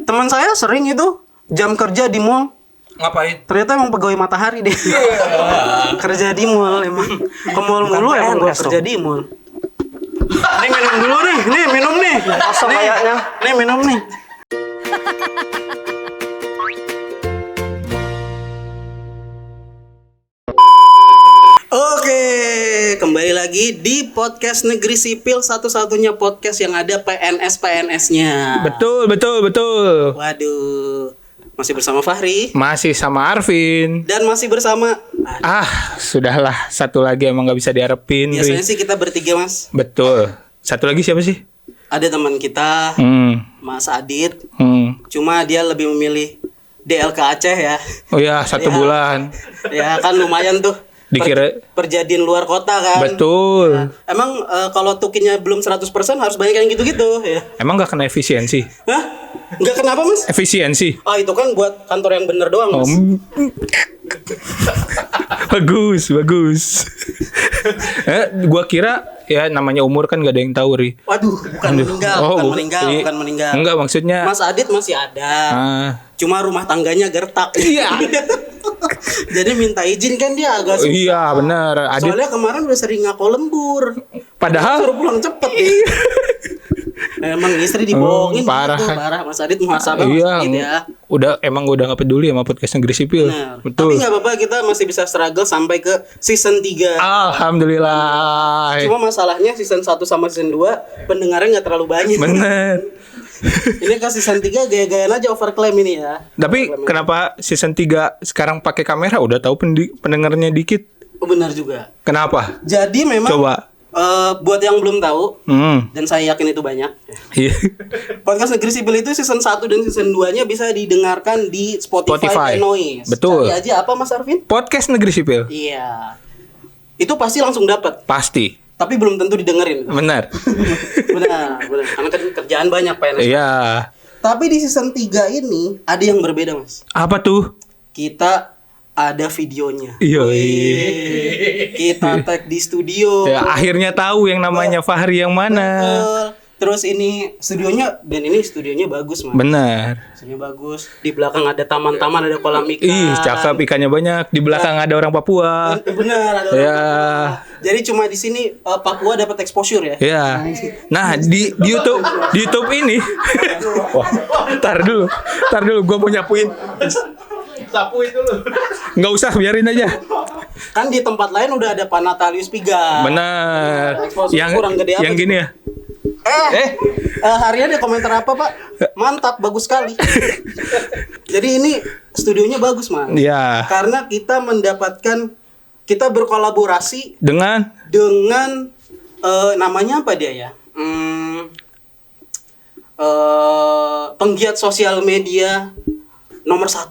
teman saya sering itu jam kerja di mall. Ngapain? Ternyata emang pegawai matahari deh. Kerja di mall emang. Ke mall mulu emang gua kerja di mall. Nih minum dulu nih. Nih minum nih. Kosong kayaknya. Nih minum nih. Oke, kembali lagi di podcast Negeri Sipil, satu-satunya podcast yang ada PNS-PNS-nya. Betul. Waduh, masih bersama Fahri Masih sama Arvin. dan masih bersama. Sudahlah. Satu lagi emang gak bisa diharapin. Biasanya sih kita bertiga, Mas. Betul. Satu lagi siapa sih? Ada teman kita, Mas Adit. Cuma dia lebih memilih DLK Aceh ya. Oh ya, 1 Ya. bulan. Ya kan lumayan tuh. Dikira- perjadian luar kota kan. Betul. Emang kalau tukinnya belum 100% harus banyak yang gitu-gitu ya. Emang gak kena efisiensi? Hah? Enggak kenapa, Mas? Efisiensi. Itu kan buat kantor yang bener doang, Mas. Bagus. Gua kira ya namanya umur kan gak ada yang tahu, Ri. Waduh, bukan meninggal. Enggak, maksudnya Mas Adit masih ada. Cuma rumah tangganya gertak. Iya. Jadi minta izin kan dia agak susah. Iya, benar. Adit Soalnya kemarin udah sering ngako lembur. padahal Suruh pulang cepet ya. Emang istri dibohongin parah. gitu. Parah. Mas Adit muhasabah Iya, Mas Adit ya. udah gak peduli sama podcast Negeri Sipil. Benar. Betul. Tapi gak apa-apa, kita masih bisa struggle sampai ke season 3. Alhamdulillah. Cuma masalahnya season 1 sama season 2 pendengarnya gak terlalu banyak. Bener. Ini ke season 3 gaya-gayaan aja overclaim ini ya. Tapi kenapa season 3 sekarang pakai kamera? Udah tahu pendengarnya dikit. Oh, benar juga. Kenapa? Jadi memang Coba. Buat yang belum tahu, dan saya yakin itu banyak. Iya. Podcast Negeri Sipil itu season 1 dan season 2-nya bisa didengarkan di Spotify. Dan Noise. Betul. Cari aja apa, Mas Arvin? Podcast Negeri Sipil. Iya. Itu pasti langsung dapat, Pasti. tapi belum tentu didengerin. Benar. benar. Karena kan kerjaan banyak PNS. Iya. Tapi di season 3 ini ada yang berbeda, Mas. Apa tuh? Kita ada videonya. Iya. Kita tag di studio. Ya, akhirnya tahu yang namanya Fahri yang mana. Terus ini studionya, dan ini studionya bagus, Mas. Benar. Studionya bagus. Di belakang ada taman-taman, ada kolam ikan. Ih, cakep, ikannya banyak. Di belakang ada orang Papua. Benar, ada orang Ya. Papua. Jadi cuma di sini Papua dapat exposure ya. Ya. Nah, di YouTube ini. Wah, tar dulu, gue mau nyapuin. Sapuin dulu. Nggak usah, biarin aja. Kan di tempat lain udah ada Pak Natalius Piga. Benar. Exposure Yang kurang gede apa yang gitu? gini ya. Hari ada komentar apa, Pak? Mantap, bagus sekali. Jadi ini studionya bagus, Mas. Iya. Karena kita berkolaborasi Dengan namanya apa dia ya? Penggiat sosial media nomor 1,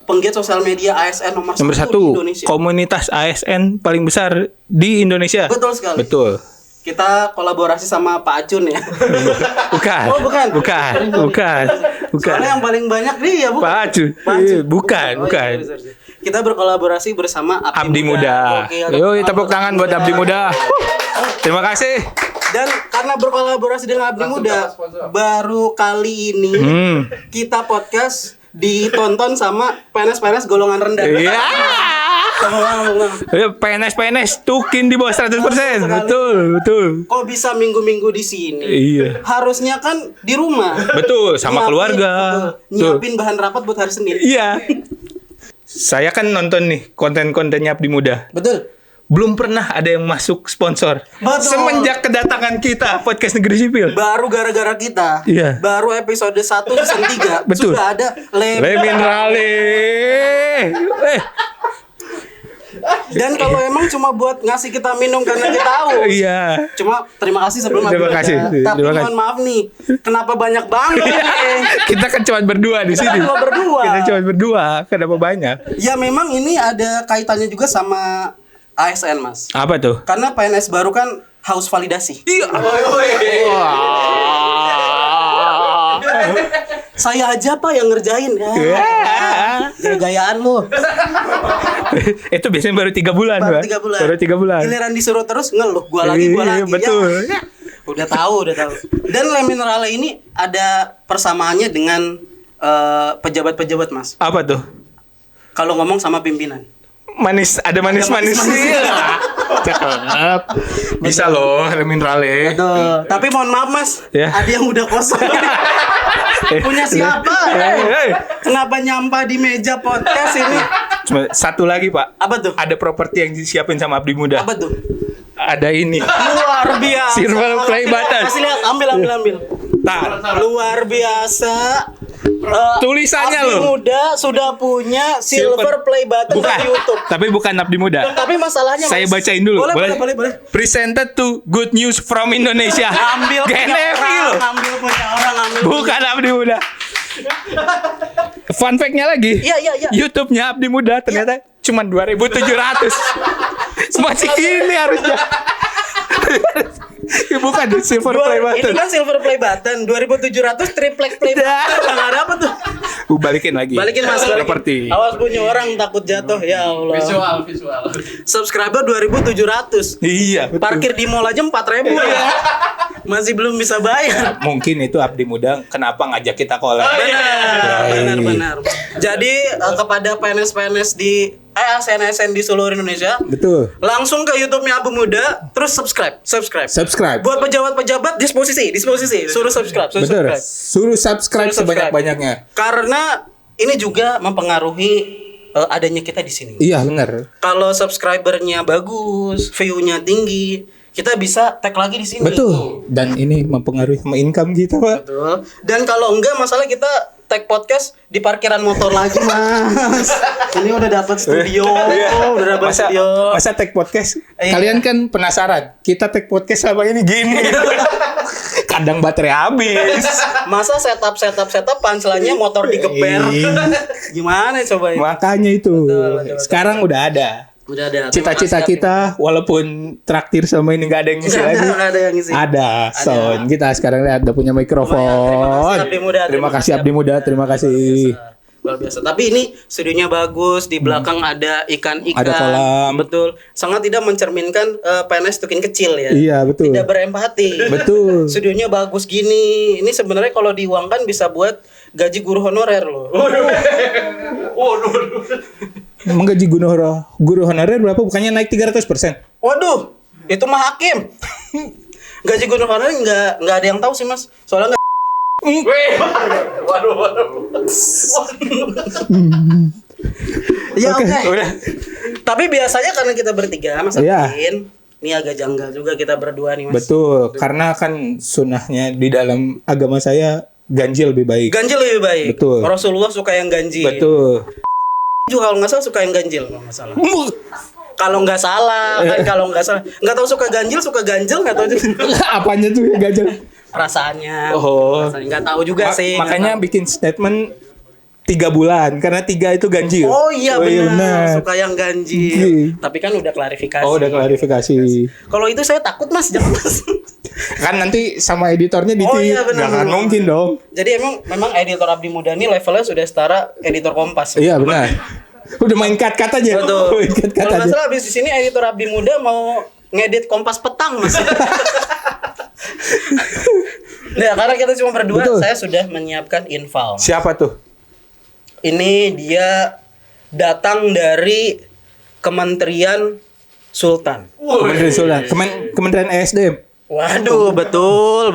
penggiat sosial media ASN nomor 1 nomor di 1 Indonesia. komunitas ASN paling besar di Indonesia. Betul sekali. Betul. Kita kolaborasi sama Pak Acun ya. Bukan. Oh, bukan. Bukan. Soalnya yang paling banyak dia bukan. Pak Acun. Bukan. Sorry. Kita berkolaborasi bersama Abdi Muda. Yoi, tepuk tangan buat Abdi Muda. Terima kasih. Dan karena berkolaborasi dengan Abdi Muda, baru kali ini kita podcast ditonton sama PNS golongan rendah. Iya. PNS tukin di bawah 100%. Betul. Kok bisa minggu-minggu di sini? Iya. Harusnya kan di rumah. Betul, sama keluarga. Nyiapin bahan rapat buat hari Senin. Iya. Saya kan nonton nih konten-kontennya Abdi Muda. Betul. Belum pernah ada yang masuk sponsor. Betul. Semenjak kedatangan kita podcast Negeri Sipil. Baru gara-gara kita. Iya. Baru episode 1 season 3 Betul. sudah ada Le Minerale. Dan kalau emang cuma buat ngasih kita minum karena kita tahu. Iya. Cuma terima kasih sebelum Terima Abdi kasih. Muda. Tapi Terima kasih. mohon maaf nih, kenapa banyak banget? Kita kan cuma berdua di sini. cuma berdua. Kita cuma berdua. Kenapa banyak? Ya memang ini ada kaitannya juga sama ASN, Mas. Apa tuh? Karena PNS baru kan haus validasi. Iya. Saya aja Pak yang ngerjain. Gaya-gayaan lu. Itu biasanya baru 3 bulan, Pak. Baru 3 bulan. Giliran disuruh terus ngeluh, gua lagi. Betul. Ya. Udah tahu. Dan Le Minerale ini ada persamaannya dengan pejabat-pejabat Mas. Apa tuh? Kalau ngomong sama pimpinan. Manis, ada manis-manis. Cakep. Bisa loh, ada mineralnya. Tuh, tapi mohon maaf Mas, Ya. ada yang udah kosong. Punya siapa? Kenapa nyampah di meja podcast ini? Cuma satu lagi, Pak. Apa tuh? Ada properti yang disiapin sama Abdi Muda. Apa tuh? Ada ini. Luar biasa. Silver play button. Kasih lihat, ambil. Tar. Luar biasa. Tulisannya Abdi loh. Muda sudah punya silver play button Bukan. di YouTube. Tapi bukan Abdi Muda. Tapi masalahnya Saya Mas, bacain dulu. Boleh. Presented to Good News from Indonesia. Ambil punya GNFI orang, loh. ambil punya orang, ambil. Bukan Abdi Muda. Fun fact-nya lagi. Iya. YouTube-nya Abdi Muda ternyata cuma 2.700. Masih gini harusnya. Bukan silver play button. Ini kan silver play button, 2.700 triplek play button. Nggak ada apa tuh? Balikin lagi. Balikin Mas. Properti. Awas punya orang takut jatuh ya Allah. Visual. Subscriber 2.700. Iya, betul. Parkir di mall aja 4.000 ya. Masih belum bisa bayar. Mungkin itu Abdi Muda kenapa ngajak kita collab. Benar. Jadi kepada PNS-PNS di ASN-ASN di seluruh Indonesia, Betul. langsung ke YouTube-nya Abu Muda, terus subscribe. Subscribe. Buat pejabat-pejabat disposisi, suruh subscribe. Betul. Suruh subscribe sebanyak-banyaknya. Karena ini juga mempengaruhi adanya kita di sini. Iya, benar. Kalau subscribernya bagus, view-nya tinggi, kita bisa tag lagi di sini. Betul. Dan ini mempengaruhi sama income kita, Pak. Betul. Dan kalau enggak, masalah kita tag podcast di parkiran motor lagi, Mas. Ini udah dapat studio, Masa tag podcast? Iya. Kalian kan penasaran. Kita tag podcast sama ini gini. Kadang baterai habis. Masa setup punchline-nya motor digeber. Gimana coba ya? Makanya itu. Betul. Sekarang udah ada. Udah ada. Cita-cita kita walaupun traktir sama ini nggak ada yang ngisi lagi. Nggak ada yang ngisi. Ada sound. Kita sekarang lihat udah punya mikrofon. Terima kasih Abdi Muda. Terima kasih. Luar biasa. Tapi ini studionya bagus, di belakang ada ikan-ikan. Ada kolam. Betul. Sangat tidak mencerminkan PNS tukin kecil ya. Iya, betul. Tidak berempati. Betul. Studionya bagus gini. Ini sebenarnya kalau diuangkan bisa buat gaji guru honorer loh. Emang gaji guru honorer berapa? Bukannya naik 300%? Waduh, itu mah hakim. Gaji guru honorer nggak ada yang tahu sih Mas. Soalnya nggak. Waduh. Ya oke. Udah. Tapi biasanya karena kita bertiga, Mas Iya. Akin, ini agak janggal juga kita berdua nih Mas. Betul, karena kan sunnahnya di dalam agama saya ganjil lebih baik. Ganjil lebih baik. Betul. Rasulullah suka yang ganjil. Betul. Juga kalau nggak salah suka yang ganjil kalau nggak salah. Kalau nggak salah, nggak tahu suka ganjil nggak tahu juga. Apanya tuh yang ganjil? Perasaannya. Oh. Nggak tahu juga sih. Makanya bikin statement 3 bulan karena 3 itu ganjil. Oh iya benar. benar. Suka yang ganjil. Iya. Tapi kan udah klarifikasi. Oh, udah klarifikasi. Kalau itu saya takut Mas, jangan Mas. Kan nanti sama editornya Oh iya benar. Nggak akan mungkin dong. Jadi memang editor Abdi Muda ini levelnya sudah setara editor Kompas. Iya benar. Udah main cut-cut aja. Betul. Main cut-cut Kalau nggak aja. salah abis di sini editor Abdi Muda mau ngedit Kompas petang Mas. Nah, karena kita cuma berdua, Betul. saya sudah menyiapkan infal. Siapa tuh? Ini dia datang dari Kementerian Sultan. Kementerian Sultan. Kementerian ESDM. Waduh, betul.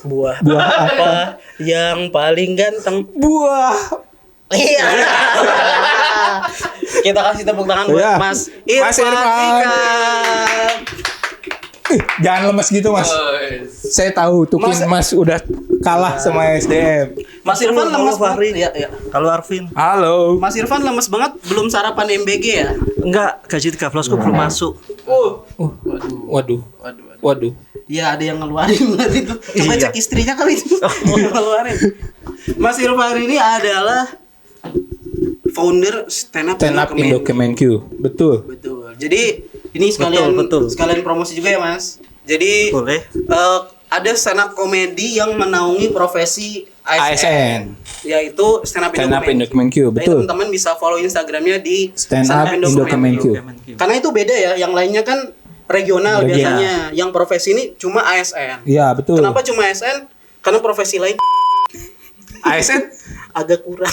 Buah apa yang paling ganteng? Buah. Iya. Kita kasih tepuk tangan buat Iya. Mas Mas Irfan Irfan. Ika. Jangan lemes gitu Mas. Saya tahu Tukin Mas udah kalah sama SDM. Mas Irfan lemes banget. Iya. Kalau Arvin? Halo. Mas Irfan lemes banget, belum sarapan MBG ya? Enggak, gaji 13 belum masuk. Waduh. Iya, ada yang ngeluarin berarti itu. Coba cek istrinya kali itu. Yang ngeluarin. Mas Irfan ini adalah founder Stand Up Indo Kemenq. Betul. Betul. Jadi ini sekalian Betul. sekalian promosi juga ya Mas. Jadi Boleh. ada stand up komedi yang menaungi profesi ASN. Yaitu Stand Up Indo Kemenq. Jadi Betul. teman-teman bisa follow Instagramnya di Stand Up Indo Kemenq. Karena itu beda ya. Yang lainnya kan regional biasanya. Yang profesi ini cuma ASN. Iya, betul. Kenapa cuma ASN? Karena profesi lain ASN? agak kurang.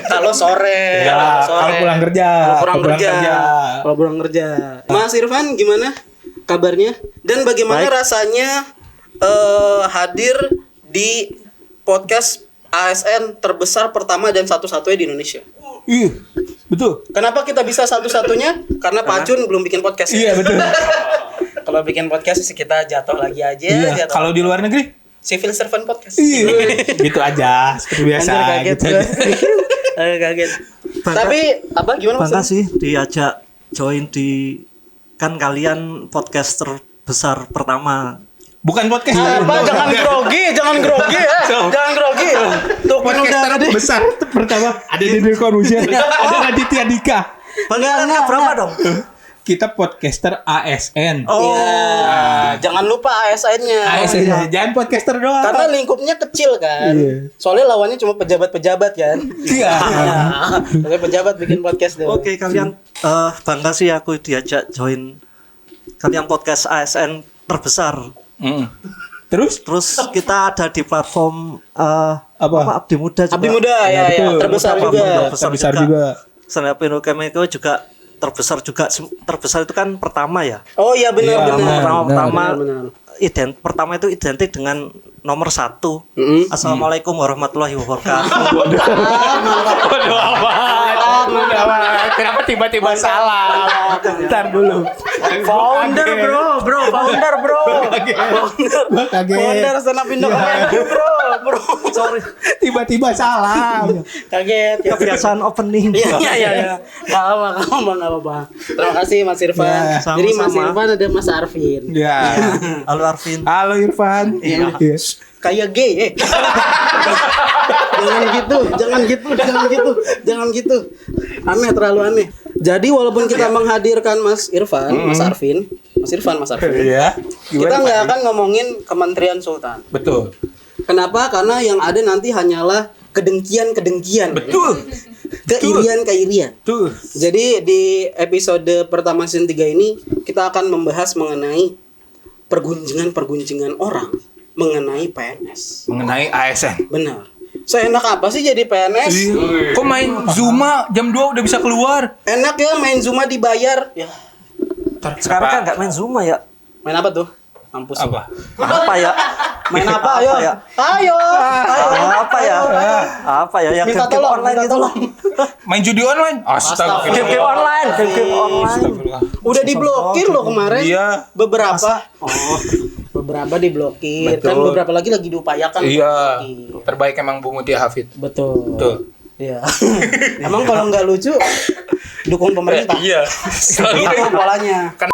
Kalau sore, Ya, kalau pulang kerja. Kalau pulang kerja. Mas Irfan gimana kabarnya? Dan bagaimana rasanya hadir di podcast ASN terbesar pertama dan satu-satunya di Indonesia? Iya, betul. Kenapa kita bisa satu-satunya? Karena Pak Jun belum bikin podcast. Iya, betul. Kalau bikin podcast kita jatuh lagi aja. Iya, kalau di luar negeri? Civil Servant Podcast. Iya, gitu aja, seperti biasa. Anjir, kaget gitu gua. aja. Kaget. Tapi apa gimana Bangga Mas? sih diajak join di kan kalian podcast terbesar pertama. Bukan podcast. Apa jangan grogi. Jangan grogi. Tuh kan udah Podcaster ada. besar pertama ada di Corbuzier, ada Raditya Dika. Panggilannya berapa dong? Kita podcaster ASN. Iya. Jangan lupa ASN-nya. ASN, jangan podcaster doang. Karena lingkupnya kecil kan. Iya. Soalnya lawannya cuma pejabat-pejabat kan. Iya. Oke, pejabat bikin podcast deh. Oke, kalian bangga sih aku diajak join kalian podcast ASN terbesar. Terus Terus kita ada di platform Apa? Abdi Muda juga. Abdi Muda ya, betul. terbesar Muda, juga. terbesar juga. Stand Up Indo Chemical juga terbesar juga. Terbesar itu kan pertama ya. Oh iya benar. Pertama itu identik dengan nomor 1. Assalamualaikum warahmatullahi wabarakatuh. Kenapa tiba-tiba salah? Bentar dulu. Founder bro. Founder Stand Up Indo bro. Sorry, Tiba-tiba salah. Kaget ya. kebiasaan opening. Iya. Gak apa-apa. Terima kasih Mas Irfan. Ya, Jadi Mas sama-sama. Irfan ada Mas Arvin. Ya. Halo Arvin. Halo Irfan. Iya. Yes. Kayak gay. Jangan gitu. Aneh, terlalu aneh. Jadi walaupun kita menghadirkan Mas Irfan, Mas Arvin. Iya. Kita nggak akan ngomongin Kementerian Sultan. Betul. Kenapa? Karena yang ada nanti hanyalah kedengkian. Betul. Keirian. Tuh. Jadi di episode pertama season 3 ini kita akan membahas mengenai pergunjingan orang mengenai PNS. Mengenai ASN. Benar. Seenak apa sih jadi PNS? Kok main Zuma jam 2 udah bisa keluar? Enak ya main Zuma dibayar. Ya, Sekarang kan nggak main Zuma ya. main apa tuh? Mampus. Apa? Apa ya? Main apa? Ayo. ya? Ayo. Apa ya? Apa ya? Yang Minta game tolong, online minta gitu. tolong. Main judi online? Astaga. Game online. Udah diblokir loh kemarin. Iya. Beberapa diblokir. Kan Betul. beberapa lagi diupayakan. Iya. Diblokir. Terbaik emang Bu Mutia Hafid. Betul. Betul. Iya. Emang kalau nggak lucu dukung pemerintah. Iya. Itu polanya. Kan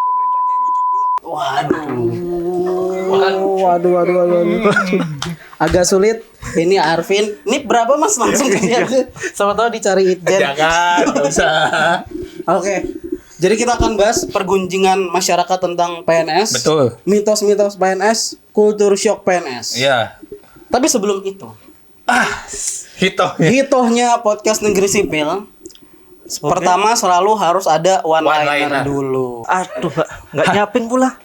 Waduh. Agak sulit. Ini Arvin. Ini berapa Mas langsung aja. Sama tahu dicari Itjen. jangan, enggak usah. Oke. Jadi kita akan bahas pergunjingan masyarakat tentang PNS. Betul. Mitos-mitos PNS, kultur shock PNS. Iya. Tapi sebelum itu, Hito. hitohnya podcast Negeri Sipil. Pertama selalu harus ada one-liner One-liner. dulu. Aduh, nggak nyiapin pula.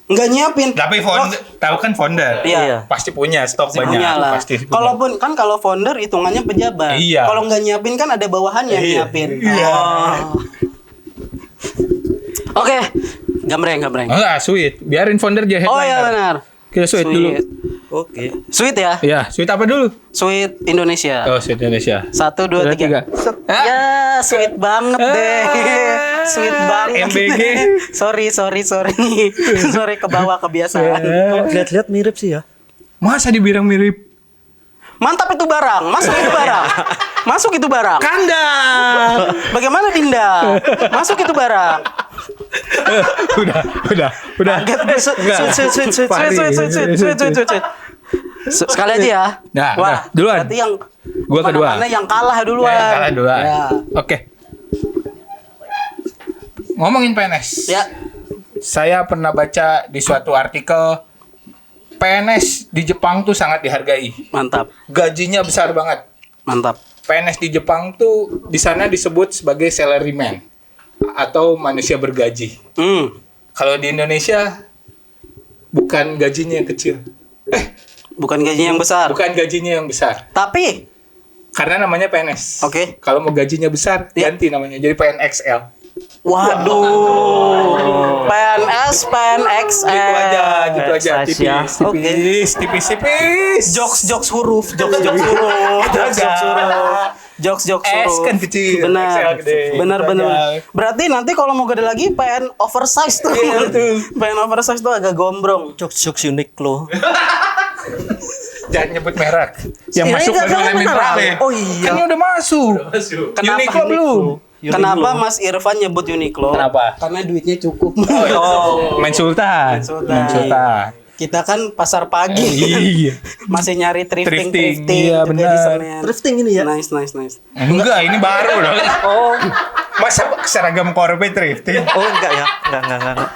Nggak nyiapin. Tapi founder, tahu kan founder? Iya. Pasti punya stok banyak. Punya lah. Pasti punya. Kalaupun kan kalau founder hitungannya pejabat. Iya. Kalau nggak nyiapin kan ada bawahannya yang Iya. nyiapin. Iya. Oke. Gambreng. Enggak, sweet. Biarin founder aja Oh headliner. iya benar. Kita sweet dulu. Oke. Sweet ya. Iya, sweet apa dulu? Sweet Indonesia. Oh, sweet Indonesia. 1, 2, 3. Ya, sweet banget deh. Sweet banget. MBG. sorry. Sorry ke bawah kebiasaan. Lihat-lihat mirip sih ya. Masa dibilang mirip? Mantap itu barang. Masuk itu barang. Kanda. Bagaimana Dinda? Masuk itu barang. Udah. Sweet. Sekali aja ya. Nah, Wah, nah, duluan. Berarti yang Gua kedua. mana yang kalah duluan. Yang kalah duluan. Ya. Oke. Ngomongin PNS. Ya. Saya pernah baca di suatu artikel PNS di Jepang tuh sangat dihargai. Mantap. Gajinya besar banget. Mantap. PNS di Jepang tuh di sana disebut sebagai salaryman atau manusia bergaji. Kalau di Indonesia bukan gajinya yang kecil. Bukan gajinya yang besar. Bukan gajinya yang besar. Tapi Karena namanya PNS. Oke. Kalau mau gajinya besar, Iya. ganti namanya jadi PNXL. waduh. PNS, PNXL. Gitu aja. Size ya. Tipis. Jokes huruf. Jokes huruf. Jokes huruf. S kan kecil, Benar. XL gede. Benar. Gitu aja. Berarti nanti kalau mau gede lagi PN oversize tuh. Iya, betul. PN oversize tuh agak gombrong. Jokes Uniqlo. Jangan nyebut merek. Yang Iya, masuk iya, baru kan mineral beneran. ya. Oh iya. Kan udah masuk. Kenapa Uniqlo belum. Kenapa Mas Irfan nyebut Uniqlo? Kenapa? Karena duitnya cukup. Main Sultan. Kita kan pasar pagi. Iya. Masih nyari thrifting. Iya, juga benar. di Senen. Thrifting ini ya. Nice. Enggak, ini baru loh. Oh. Masa seragam korbe thrifting? Oh enggak ya. Enggak.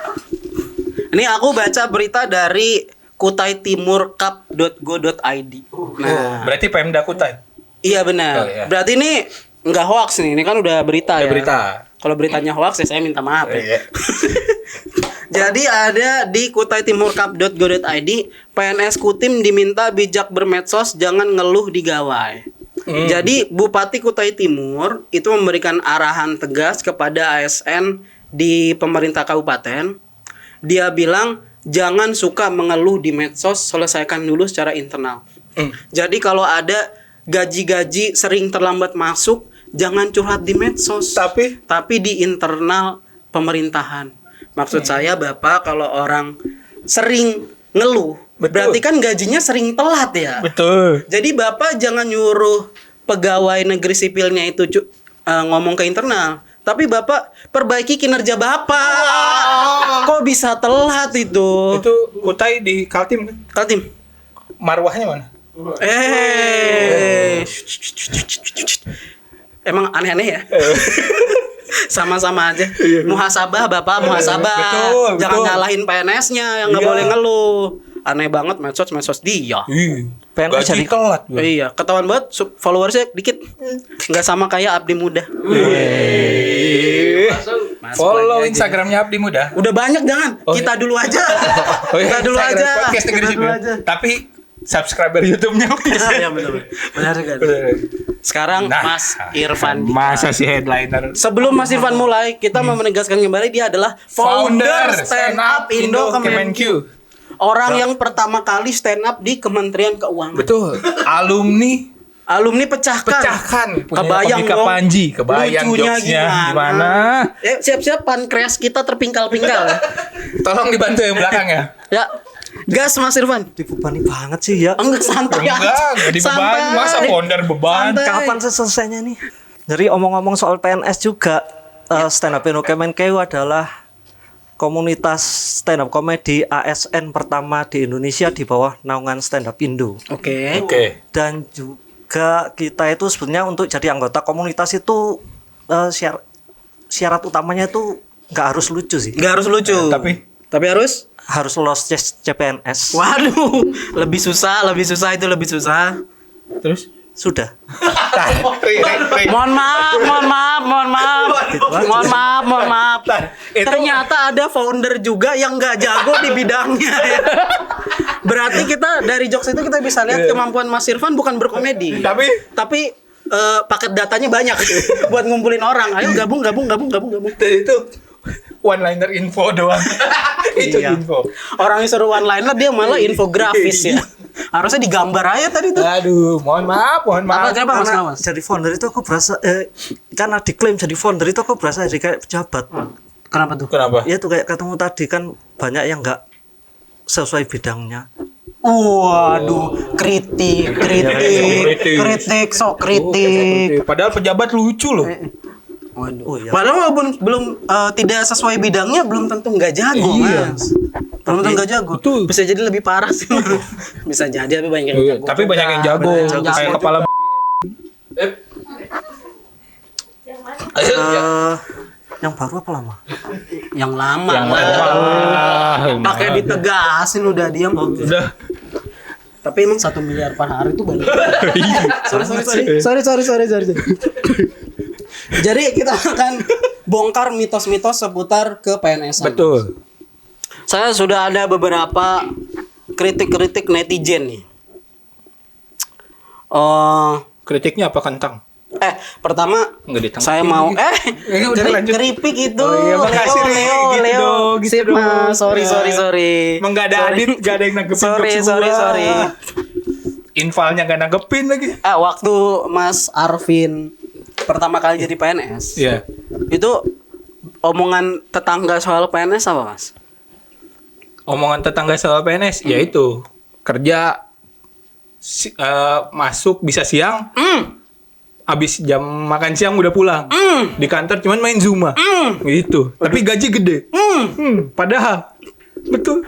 Ini aku baca berita dari kutaitimurcup.go.id. Nah, Berarti Pemda Kutai. iya benar. Oh, iya. Berarti ini nggak hoax nih. Ini kan udah berita ya. Berita. Kalau beritanya hoax ya saya minta maaf ya. Iya. Jadi ada di kutaitimurcup.go.id, PNS Kutim diminta bijak bermedsos, jangan ngeluh di gawai. Jadi Bupati Kutai Timur itu memberikan arahan tegas kepada ASN di pemerintah kabupaten. Dia bilang jangan suka mengeluh di medsos, selesaikan dulu secara internal. Jadi kalau ada gaji-gaji sering terlambat masuk, jangan curhat di medsos, tapi di internal pemerintahan. Maksud saya Bapak, kalau orang sering ngeluh, berarti kan gajinya sering telat ya. Betul. Jadi Bapak jangan nyuruh pegawai negeri sipilnya itu ngomong ke internal, tapi Bapak perbaiki kinerja Bapak. Kok bisa telat itu? Itu Kutai di Kaltim kan? Kaltim. Marwahnya mana? Emang aneh-aneh ya? Sama-sama aja. Muhasabah Bapak, muhasabah. Betul. Jangan nyalahin PNS-nya yang nggak Iya. boleh ngeluh. Aneh banget medsos dia. PNS Gaji jadi telat. Bro. Iya, ketahuan banget followersnya dikit. Nggak sama kayak Abdi Muda. Masuk Follow lagi aja. Instagramnya Abdi Muda. Udah banyak jangan. Kita dulu aja. Kita dulu Instagram aja. Podcast Negeri Kita dulu Sipil. aja. Tapi subscriber YouTube-nya Iya benar. Benar kan. Sekarang Nah, Mas Irfan. Masa sih headliner? Sebelum Mas Irfan mulai, kita mau menegaskan kembali dia adalah founder Stand Up Indo Kemenq. Orang yang pertama kali stand up di Kementerian Keuangan. Betul. Alumni pecahkan. punya Kebayang Komika dong. Panji. Kebayang Lucunya jokesnya gimana? Siap-siap pankreas kita terpingkal-pingkal. Tolong dibantu yang belakang ya. Ya. Gas Mas Irfan. dibebani banget sih ya. Enggak santai aja. Enggak dibebani. Masa founder beban? Santai. Kapan selesainya nih? Jadi omong-omong soal PNS juga, Stand Up Indo Kemenq adalah komunitas stand up comedy ASN pertama di Indonesia di bawah naungan Stand Up Indo. Oke. Dan juga kita itu sebenarnya untuk jadi anggota komunitas itu syarat utamanya itu nggak harus lucu sih. Nggak harus lucu. Tapi harus lolos CPNS. Waduh, lebih susah. Terus? Sudah. Mohon maaf. Ternyata ada founder juga yang nggak jago di bidangnya. Ya. Berarti kita dari jokes itu kita bisa lihat kemampuan Mas Irfan bukan berkomedi. Tapi paket datanya banyak buat ngumpulin orang. Ayo gabung. Itu one liner info doang. Itu Iya. info. Orang yang suruh one liner dia malah infografis ya. Harusnya digambar aja tadi tuh. Aduh, mohon maaf. Kenapa Mas? Karena jadi founder itu aku berasa karena diklaim jadi founder itu aku berasa jadi kayak pejabat. Kenapa tuh? Kenapa? Ya tuh kayak ketemu tadi kan banyak yang nggak sesuai bidangnya. Waduh, kritik. Padahal pejabat lucu loh. Waduh. Oh, iya. Padahal walaupun belum tidak sesuai bidangnya belum tentu nggak jago, Iya. Mas. Belum tentu nggak jago. Betul. Bisa jadi lebih parah sih. Bisa jadi tapi banyak yang jago. Tapi banyak yang jago. Banyak yang Kayak jago kepala. Yang baru apa lama? yang lama. Wah, Pakai ditegasin udah diam. udah. Tapi emang 1 miliar per hari itu banyak. Sorry. Jadi kita akan bongkar mitos-mitos seputar ke PNS. Betul. Saya sudah ada beberapa kritik-kritik netizen nih. Kritiknya apa kentang? Pertama Nggak ditangkap. saya mau udah lanjut. keripik itu. Oh iya, makasih, Ri. Gitu dong, gitu Sip, dong. Mas. Sorry. Emang nggak ada Sorry. adit, nggak ada yang nanggepin Sorry. jokes gua. Infalnya nggak nanggepin lagi. Waktu Mas Arvin pertama kali jadi PNS. Iya. Itu omongan tetangga soal PNS apa, Mas? Omongan tetangga soal PNS, yaitu kerja masuk bisa siang, abis jam makan siang udah pulang. Di kantor cuman main Zuma, gitu. Tapi gaji gede. Padahal betul.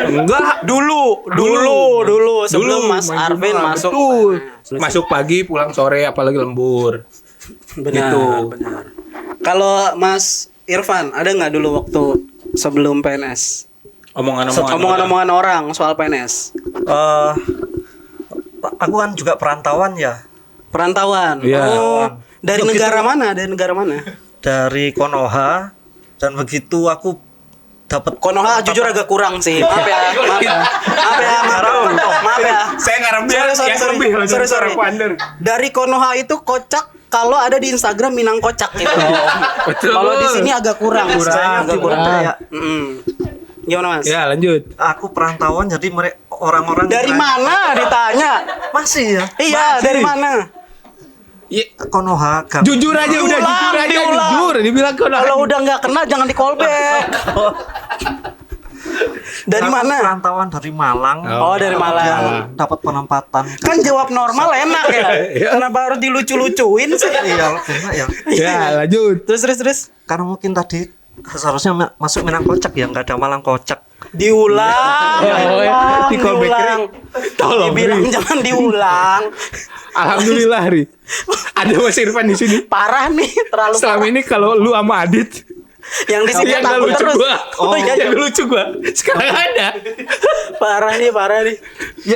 Enggak. Dulu sebelum Mas main Arvin Zuma, masuk. betul. Masuk pagi, pulang sore, apalagi lembur. Benar, Gitu. benar. Kalau Mas Irfan ada nggak dulu waktu sebelum PNS? Omongan-omongan orang soal PNS. Aku kan juga perantauan ya. Perantauan. Iya. Dari Begitu. negara mana? Dari negara mana? Dari Konoha, dan begitu aku dapat Konoha jujur agak kurang sih. Maaf ya. Saya ngarep dia yang lebih Sorry. Wander. Dari Konoha itu kocak kalau ada di Instagram Minang kocak gitu. Betul. Kalau di sini agak kurang. Agak kurang. kayak Gimana, Mas? Ya, lanjut. aku perantauan, jadi mereka orang-orang Dari mana ditanya? masih ya Iya, Masih. dari mana? Konoha Gam. Jujur aja, udah jujur aja, diulang. jujur. Dibilang Kalau udah nggak kena jangan di callback. Dari Aku mana? perantauan dari Malang. Oh, dari Malang. Dapat penempatan. Kan jawab normal enak ya. Kenapa harus dilucu-lucuin sih? Iya, enak ya. Ya, lanjut. Terus. Karena mungkin tadi seharusnya masuk Minang kocak ya, nggak ada Malang kocak. Diulang. Di callback, diulang. Tolong, Dibilang Ri. jangan diulang. Alhamdulillah, Ri. Ada Mas Irfan di sini. Parah nih, terlalu Selama ini kalau lu sama Adit yang di sini yang nggak takut lucu terus. gua. Oh iya, yang lucu gua. Sekarang ada. parah nih.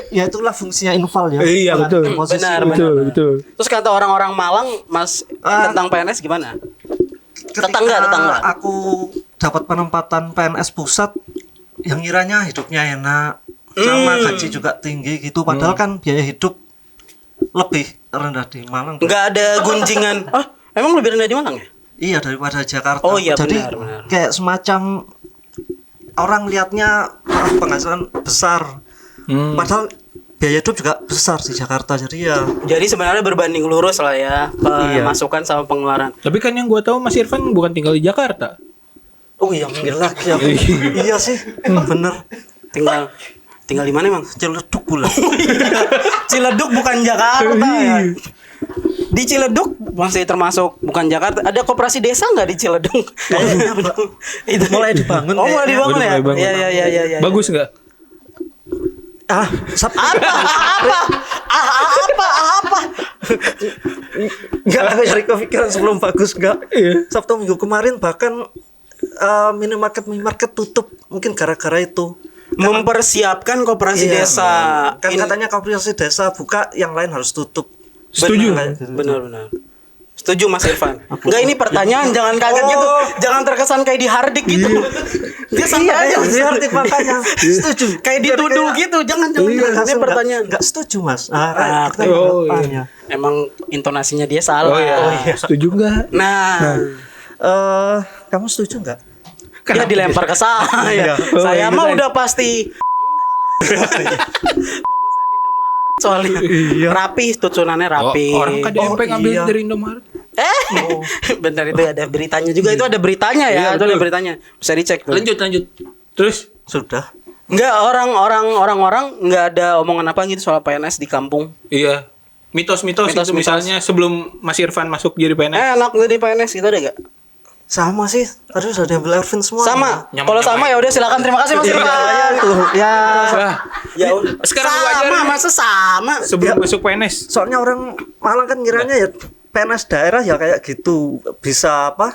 Ya itulah fungsinya infal ya. Iya, betul. Posisi. Benar. Betul. Terus kata orang-orang Malang, Mas tentang PNS gimana? Ketika Tetangga. aku dapat penempatan PNS pusat, yang kiranya hidupnya enak, sama gaji juga tinggi gitu, padahal kan biaya hidup lebih rendah di Malang. Nggak ada gunjingan. Emang lebih rendah di Malang ya? Iya, daripada Jakarta. Oh iya, Jadi benar. kayak semacam orang lihatnya penghasilan besar, padahal biaya hidup juga besar di Jakarta. Jadi ya Jadi sebenarnya berbanding lurus lah ya pemasukan sama pengeluaran. Tapi kan yang gua tahu Mas Irfan bukan tinggal di Jakarta. oh iya, minggir lagi aku. Iya sih, bener. Tinggal di mana, Mang? Ciledug pula. Ciledug bukan Jakarta ya. Di Ciledug masih termasuk bukan Jakarta. Ada koperasi desa nggak di Ciledug? Itu Mulai dibangun Oh, mulai kayaknya. dibangun ya? Udah mulai bangun. Iya. Bagus nggak? Apa? Enggak, aku cari kepikiran sebelum bagus enggak. Iya. Sabtu minggu kemarin bahkan minimarket tutup, mungkin gara-gara itu. Mempersiapkan koperasi Iya. desa. Kan katanya koperasi desa buka, yang lain harus tutup. Setuju. Benar. Setuju Mas Irfan. Enggak, ini pertanyaan jangan kaget gitu. Jangan terkesan kayak di Hardik gitu. Dia santai aja. Iya, arti makanya. Setuju. Kayak dituduh gitu. Jangan. Ini pertanyaan. Enggak setuju, Mas. oke. Kita tanya. Emang intonasinya dia salah. Oh iya. Setuju nggak? Nah, Kamu setuju enggak? dia dilempar ke saya. Oh, Saya iya, mah saya. udah pasti. Soalnya rapi, tutunannya rapi. Orang KDMP ngambil iya. dari Indomaret. Bentar, itu ada beritanya juga. Itu ada beritanya ya. Iya, Itu ada betul. beritanya. Bisa dicek. tuh. Lanjut. Terus Sudah. Enggak, orang-orang enggak ada omongan apa gitu soal PNS di kampung. iya. Mitos-mitos itu Mitos-mitos. misalnya sebelum Mas Irfan masuk jadi PNS. Enak jadi PNS gitu ada gak? Sama sih. Tadi sudah diambil Ervin semua. Sama. Nyaman- Kalau sama ya udah silakan. Terima kasih Mas Irfan. Ya. Wah, Ya udah. Sekarang sama, wajar nih. masa sama. sebelum masuk PNS. Soalnya orang Malang kan ngiranya ya PNS daerah ya kayak gitu, bisa apa?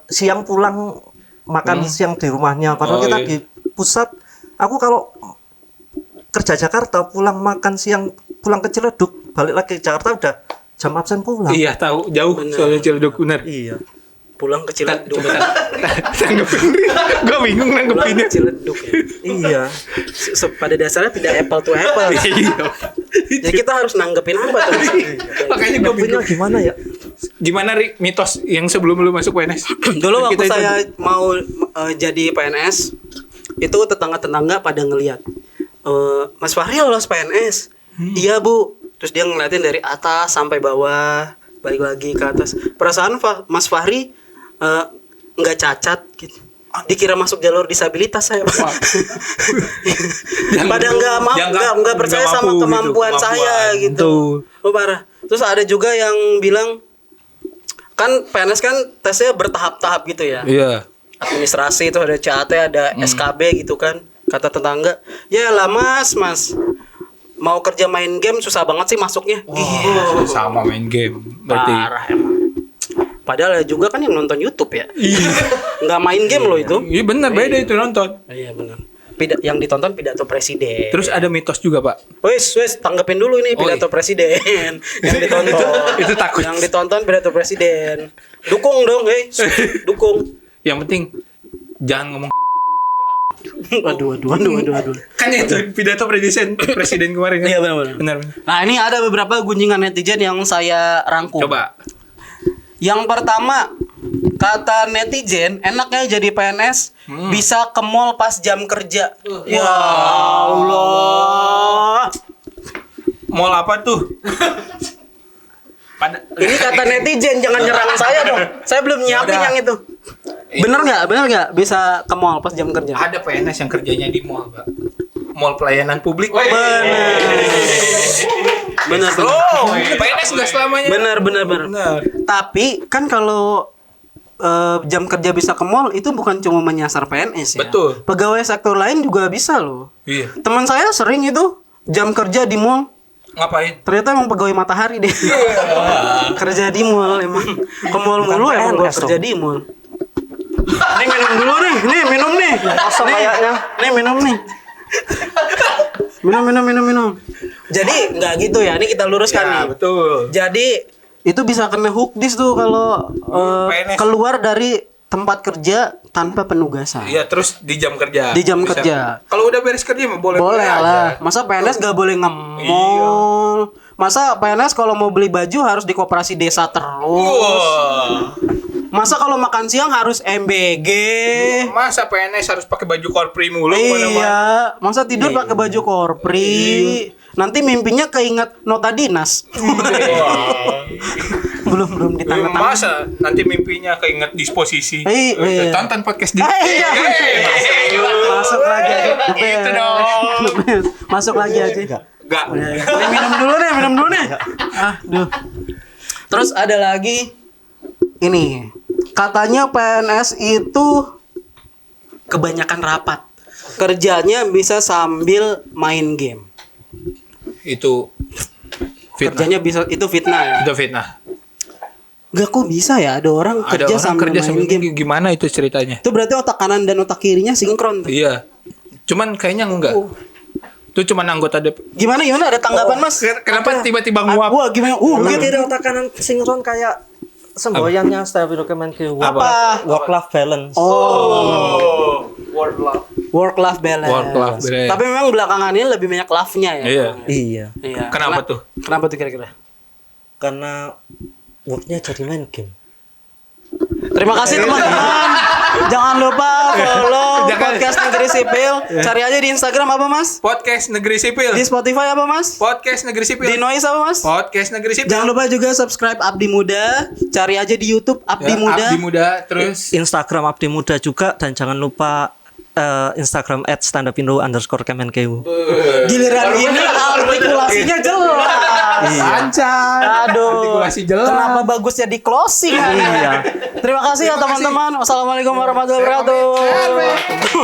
Siang pulang makan siang di rumahnya. Padahal Oh, kita iya. di pusat. Aku kalau kerja Jakarta pulang makan siang, pulang ke Ciledug, balik lagi ke Jakarta udah jam absen pulang. Iya, tahu jauh soalnya Ciledug benar. Iya. pulang ke Ciledug. Tanggepin. Gue bingung Pulang nanggepinnya. ke Ciledug ya. Iya. Pada dasarnya tidak apple to apple. Jadi kita harus nanggepin apa tuh? Makanya gue Punya bingung. gimana ya? Gimana Ri, mitos yang sebelum lu masuk PNS? Dulu waktu Kita itu- saya mau jadi PNS, itu tetangga-tetangga pada ngelihat, Mas Fahri lolos PNS. Iya Bu. Terus dia ngeliatin dari atas sampai bawah, balik lagi ke atas. Perasaan Mas Fahri nggak cacat gitu. Dikira masuk jalur disabilitas saya. Pada nggak percaya nggak sama mampu kemampuan gitu, saya gitu. Oh, parah. Terus ada juga yang bilang, kan PNS kan tesnya bertahap-tahap gitu ya. Iya. Administrasi itu ada CAT, ada SKB gitu kan. Kata tetangga, ya lah mas mau kerja main game susah banget sih masuknya. Gila. Sama main game. Berarti. Parah emang. Padahal ada juga kan yang nonton YouTube ya. Nggak main game loh itu. Iya benar, beda itu nonton. Iya benar. Yang ditonton pidato presiden. Terus ada mitos juga, Pak. Wes tanggepin dulu ini pidato presiden. Yang ditonton. Itu takut. Yang ditonton pidato presiden. Dukung dong, dukung. Yang penting jangan ngomong Aduh. kan itu pidato presiden kemarin kan. Iya benar. Nah, ini ada beberapa gunjingan netizen yang saya rangkum. Coba. Yang pertama, kata netizen, enaknya jadi PNS bisa ke mall pas jam kerja. Ya Allah. Mall apa tuh? Ini kata netizen, jangan nyerang saya dong. Saya belum nyiapin Yaudah. yang itu. Bener nggak bisa ke mall pas jam kerja? Ada PNS yang kerjanya di mall, Pak. Mall pelayanan publik. Bener. Oh, PNS nggak selamanya. Bener. Tapi kan kalau jam kerja bisa ke mall itu bukan cuma menyasar PNS ya. Betul. Pegawai sektor lain juga bisa loh. Iya. Teman saya sering itu jam kerja di mall. Ngapain? Ternyata emang pegawai matahari deh. Kerja di mall emang. Ke mall mulu emang gua PNS kerja di mall. Nih minum dulu nih. Nih minum nih. Kosong kayaknya. Nih minum nih. Minum. Jadi nggak gitu ya. Ini kita luruskan nih. Betul. Jadi itu bisa kena hukdis tuh kalau PNS. keluar dari tempat kerja tanpa penugasan. Iya, terus di jam kerja. Di jam Bisa. kerja. Kalau udah beres kerja mah boleh. Boleh aja. lah. Masa PNS gak boleh nge-mall? Masa PNS kalau mau beli baju harus di koperasi desa terus? Wah. Masa kalau makan siang harus MBG? Masa PNS harus pakai baju korpri mulu kemana-mana? Iya. Masa tidur pakai baju korpri? Nanti mimpinya keinget nota dinas. belum ditandatangan. Masa nanti mimpinya keinget disposisi. Iya. Tonton podcast di. Iya. Masuk lagi aja. Gitu dong. Masuk lagi aja. Enggak. Minum dulu nih. Aduh. Terus ada lagi ini. Katanya PNS itu kebanyakan rapat. Kerjanya bisa sambil main game. Itu fitnah. Kerjanya bisa itu fitnah ya. Itu fitnah. Gak kok bisa ya ada orang Ada kerja orang sambil kerja main sambil game. gimana itu ceritanya? Itu berarti otak kanan dan otak kirinya sinkron tuh. Iya. Cuman kayaknya enggak. Itu cuman anggota Gimana ada tanggapan Mas? Kenapa tiba-tiba nguap? Wah, gimana? Mungkin Gitu. tidak otak kanan sinkron kayak semboyannya Stefano Kemenkeu. Apa? Work life balance. Oh. Work life balance. Work life balance. Tapi memang belakangan ini lebih banyak love-nya ya. Iya. Iya. Iya. Kenapa tuh? Kenapa tuh kira-kira? Karena worknya jadi main game. Terima kasih teman-teman. Jangan lupa follow podcast Negeri Sipil. Cari aja di Instagram apa Mas? Podcast Negeri Sipil. Di Spotify apa Mas? Podcast Negeri Sipil. Di Noise apa Mas? Podcast Negeri Sipil. Jangan lupa juga subscribe Abdi Muda. Cari aja di YouTube Abdi Muda. Abdi Muda terus Instagram Abdi Muda juga dan jangan lupa Instagram @standupindo_kemenkeu. Giliran ini artikulasinya jelas. lancar. Aduh. Artikulasi jelas. Kenapa bagusnya di closing? Iya. Terima kasih ya teman-teman. Wassalamualaikum warahmatullahi wabarakatuh.